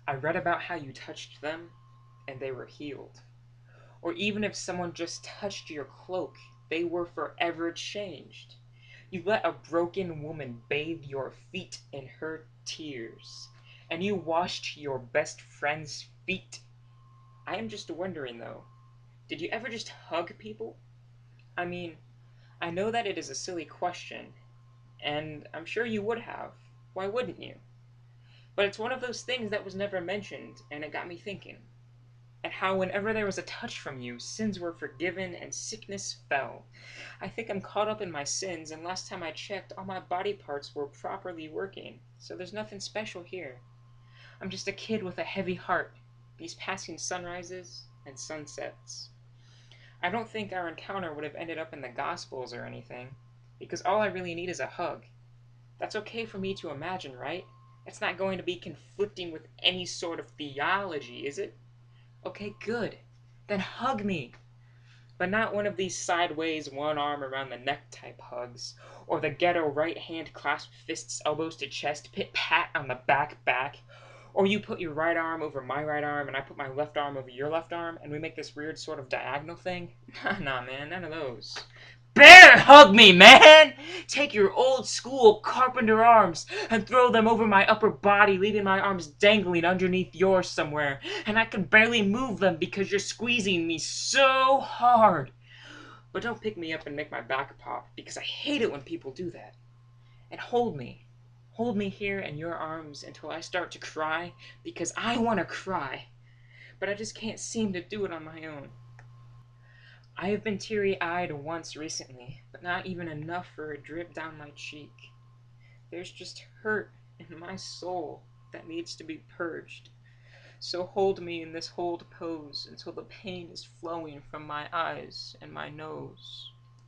I read about how you touched them and they were healed. Or even if someone just touched your cloak, they were forever changed. You let a broken woman bathe your feet in her tears, and you washed your best friend's feet. I am just wondering though, did you ever just hug people? I mean, I know that it is a silly question, and I'm sure you would have. Why wouldn't you? But it's one of those things that was never mentioned, and it got me thinking. And how whenever there was a touch from you, sins were forgiven and sickness fell. I think I'm caught up in my sins, and last time I checked, all my body parts were properly working, so there's nothing special here. I'm just a kid with a heavy heart, these passing sunrises and sunsets. I don't think our encounter would have ended up in the Gospels or anything, because all I really need is a hug. That's okay for me to imagine, right? It's not going to be conflicting with any sort of theology, is it? Okay, good. Then hug me. But not one of these sideways, one arm around the neck type hugs, or the ghetto right hand clasp fists, elbows to chest, pit pat on the back, or you put your right arm over my right arm and I put my left arm over your left arm and we make this weird sort of diagonal thing. Nah, man, none of those. Bear hug me, man! Take your old school carpenter arms and throw them over my upper body, leaving my arms dangling underneath yours somewhere, and I can barely move them because you're squeezing me so hard. But don't pick me up and make my back pop, because I hate it when people do that. And hold me. Hold me here in your arms until I start to cry, because I want to cry. But I just can't seem to do it on my own. I have been teary-eyed once recently, but not even enough for a drip down my cheek. There's just hurt in my soul that needs to be purged. So hold me in this hold pose until the pain is flowing from my eyes and my nose.